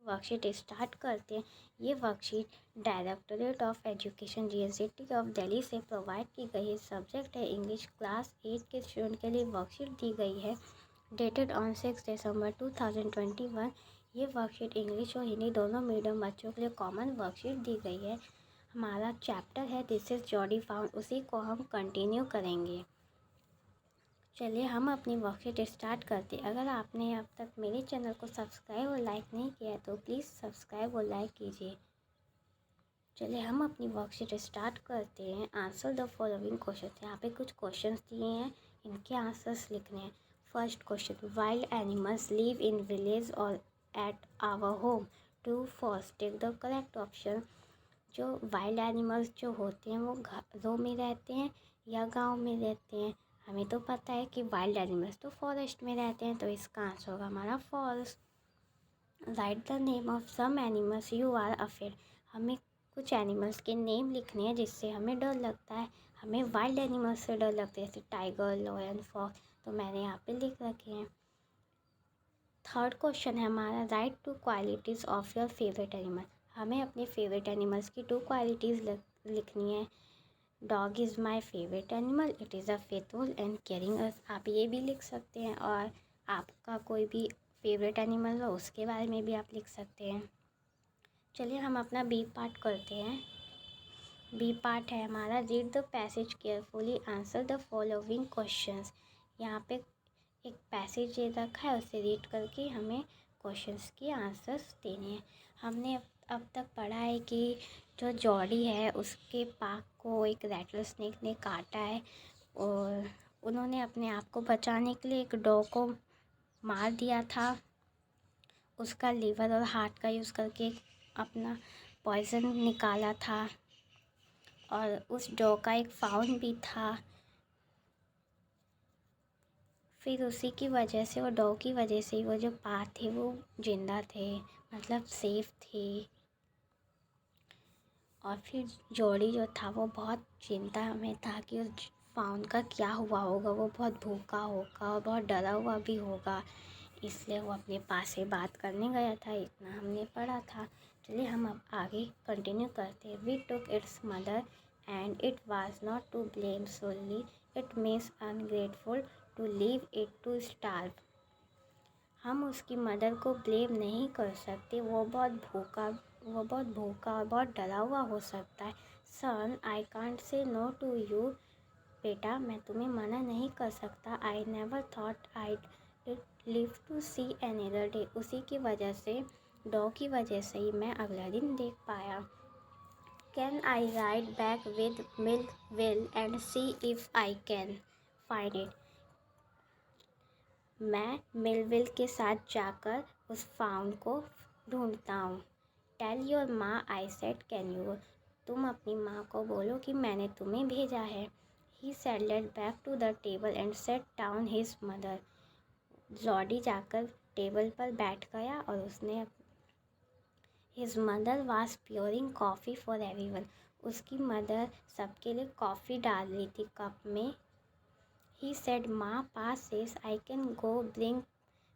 Worksheet start करते हैं। ये worksheet directorate of education GST of Delhi से प्रोवाइड की गई है। सब्जेक्ट है इंग्लिश। क्लास 8 के स्टूडेंट के लिए वर्कशीट दी गई है डेटेड ऑन 6 दिसंबर 2021। ये वर्कशीट इंग्लिश और हिंदी दोनों मीडियम बच्चों के लिए कॉमन वर्कशीट दी गई है। हमारा चैप्टर है दिस इज़ जॉडी फाउंड, उसी को हम कंटिन्यू करेंगे। चलिए हम अपनी वर्कशीट स्टार्ट करते हैं। अगर आपने अब तक मेरे चैनल को सब्सक्राइब और लाइक नहीं किया है तो प्लीज़ सब्सक्राइब और लाइक कीजिए। चलिए हम अपनी वर्कशीट स्टार्ट करते हैं। Answer the following question. यहाँ पे कुछ क्वेश्चंस दिए हैं, इनके आंसर्स लिखने हैं। First question, wild animals live in village और at our home. True false, take the correct option. जो वाइल्ड एनिमल्स जो होते हैं वो घरों में रहते हैं या गांव में रहते हैं। हमें तो पता है कि वाइल्ड एनिमल्स तो फॉरेस्ट में रहते हैं, तो इसका आंसर होगा हमारा false. Write the name of some animals you are afraid. हमें कुछ एनिमल्स के नेम लिखने हैं जिससे हमें डर लगता है। हमें वाइल्ड एनिमल्स से डर लगता है, जैसे टाइगर, लायन, फॉक्स, तो मैंने यहाँ पे लिख रखे हैं। थर्ड क्वेश्चन है हमारा, write two qualities of your favourite animal. हमें अपने फेवरेट एनिमल्स की 2 क्वालिटीज़ लिखनी है। Dog is my favourite animal, it is a faithful and caring us. आप ये भी लिख सकते हैं, और आपका कोई भी फेवरेट एनिमल हो उसके बारे में भी आप लिख सकते हैं। चलिए हम अपना बी पार्ट करते हैं। बी पार्ट है हमारा, read the passage carefully, answer the following questions. यहाँ पे एक पैसेज दे रखा है, उसे रीड करके हमें क्वेश्चंस के आंसर्स देने हैं। हमने अब तक पढ़ा है कि जो जॉडी है उसके पाक को एक रैटल स्नेक ने काटा है, और उन्होंने अपने आप को बचाने के लिए एक डॉग को मार दिया था। उसका लीवर और हार्ट का यूज़ करके अपना पॉइज़न निकाला था, और उस डॉग का एक फाउंड भी था। फिर उसी की वजह से, वो डॉग की वजह से ही वो जो पार्ट थे वो जिंदा थे, मतलब सेफ थे। और फिर जॉडी जो था वो बहुत चिंता में था कि उस फाउंड का क्या हुआ होगा। वो बहुत भूखा होगा और बहुत डरा हुआ भी होगा, इसलिए वो अपने पास से बात करने गया था। इतना हमने पढ़ा था। चलिए हम अब आगे कंटिन्यू करते हैं। We took its mother and it was not to blame solely, it means ungrateful to leave it to starve. हम उसकी मदर को ब्लेम नहीं कर सकते, वो बहुत भूखा और बहुत डरा हुआ हो सकता है। Son, I can't say no to you. बेटा, मैं तुम्हें मना नहीं कर सकता। I never thought I'd live to see another day. उसी की वजह से, डॉग की वजह से ही मैं अगला दिन देख पाया। Can I ride back with milk will and C if I can find it. मैं मिलविल के साथ जाकर उस फाउंड को ढूंढता हूँ। टेल योर माँ आई सेड कैन यू। तुम अपनी माँ को बोलो कि मैंने तुम्हें भेजा है। He saddled back to the table and set down his mother. Jody जाकर टेबल पर बैठ गया और उसने, his mother was pouring coffee for everyone. उसकी मदर सबके लिए कॉफ़ी डाल रही थी कप में। He said, Ma, Pa says I can go bring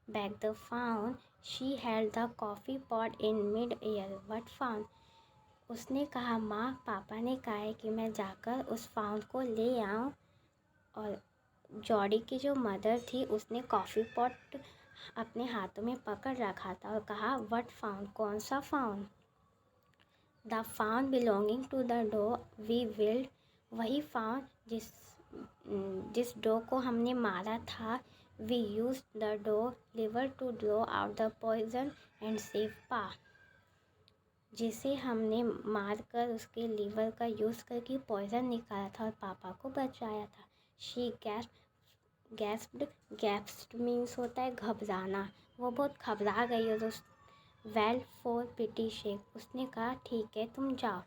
back the fawn. She held the coffee pot in mid-air. What fawn? उसने कहा, माँ, पापा ने कहा है कि मैं जाकर उस फाउंड को ले आऊँ। और जॉडी की जो मदर थी उसने कॉफ़ी पॉट अपने हाथों में पकड़ रखा था और कहा, व्हाट फाउंड? कौन सा found? The found belonging to the dog we killed. वही फाउंड जिस डॉग को हमने मारा था। We use the dog liver to draw out the poison and save Pa. जिसे हमने मार कर उसके लीवर का यूज़ करके पॉइजन निकाला था और पापा को बचाया था। शी गैस्प्ड मीन्स होता है घबराना। वो बहुत घबरा गई और उस वेल फॉर पिटी शेक। उसने कहा, ठीक है, तुम जाओ।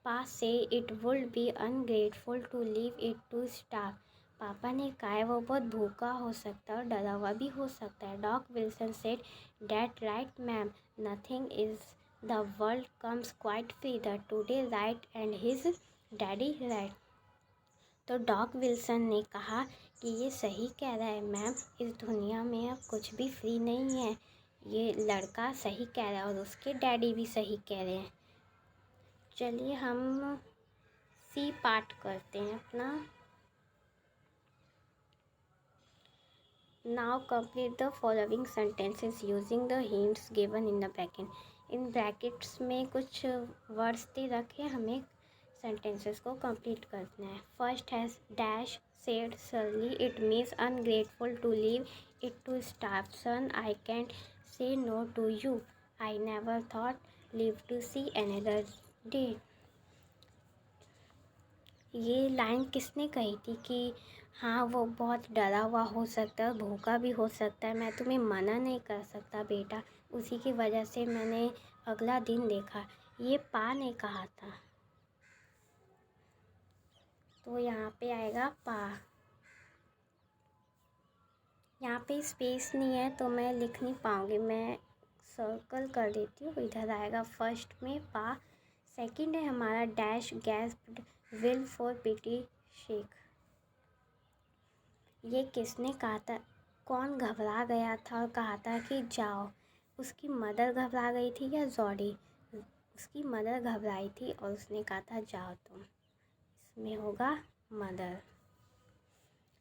पास से it would be ungrateful to leave it to starve. पापा ने कहा है वो बहुत भूखा हो सकता है और डरा हुआ भी हो सकता है। Dog Wilson said, that right ma'am, nothing is the world comes quite free, the today right and his daddy right. तो डॉग विल्सन ने कहा कि ये सही कह रहा है मैम, इस दुनिया में अब कुछ भी फ्री नहीं है। ये लड़का सही कह रहा है और उसके डैडी भी सही कह रहे हैं। चलिए हम सी पार्ट करते हैं अपना। Now complete the following sentences using the hints given in the bracket. In brackets में कुछ वर्ड्स दे रखे, हमें सेंटेंसेस को कंप्लीट करना है। फर्स्ट है dash said surly, it means ungrateful to leave it to starve. Son I can't say no to you, I never thought live to see another day. ये line किसने कही थी कि हाँ वो बहुत डरा हुआ हो सकता है, भूखा भी हो सकता है, मैं तुम्हें मना नहीं कर सकता बेटा, उसी की वजह से मैंने अगला दिन देखा। ये पा ने कहा था, तो यहाँ पे आएगा पा। यहाँ पे स्पेस नहीं है तो मैं लिख नहीं पाऊँगी, मैं सर्कल कर देती हूँ। इधर आएगा फर्स्ट में पा। सेकंड है हमारा dash gasped will for pity sake. ये किसने कहा था, कौन घबरा गया था और कहा था कि जाओ। उसकी मदर घबरा गई थी या जॉडी? उसकी मदर घबराई थी और उसने कहा था जाओ तुम। इसमें होगा मदर।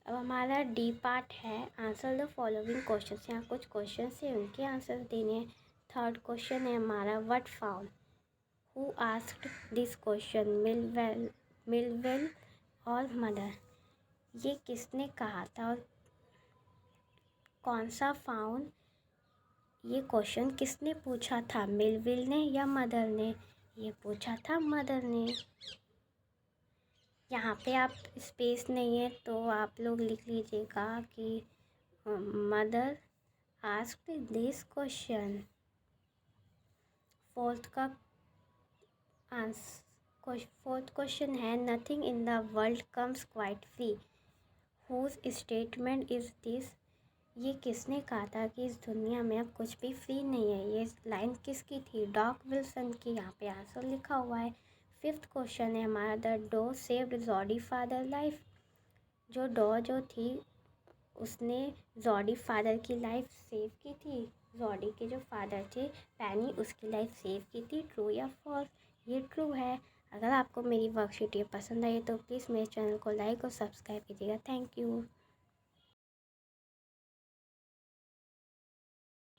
अब हमारा डी पार्ट है आंसर द फॉलोइंग क्वेश्चन। यहाँ कुछ क्वेश्चन है, उनके आंसर देने हैं। थर्ड क्वेश्चन है हमारा what found, who asked this question, मिलवेल और मदर। ये किसने कहा था और कौन सा फाउंड, ये क्वेश्चन किसने पूछा था, मिलविल ने या मदर ने? ये पूछा था मदर ने। यहाँ पे आप स्पेस नहीं है तो आप लोग लिख लीजिएगा कि mother asked this question. Fourth question है nothing in the world comes quite free, whose statement is this. ये किसने कहा था कि इस दुनिया में अब कुछ भी फ्री नहीं है? ये लाइन किसकी थी? डॉग विल्सन की। यहाँ पे आंसर लिखा हुआ है। फिफ्थ क्वेश्चन है हमारा द डॉ सेव्ड जॉडी फादर लाइफ। जो डॉ जो थी उसने जॉडी फादर की लाइफ सेव की थी। जॉडी के जो फादर थे पैनी, उसकी लाइफ सेव की थी। ट्रू या फॉल्स? ये ट्रू है। अगर आपको मेरी वर्कशीट ये पसंद आई तो प्लीज़ मेरे चैनल को लाइक और सब्सक्राइब कीजिएगा। Thank you.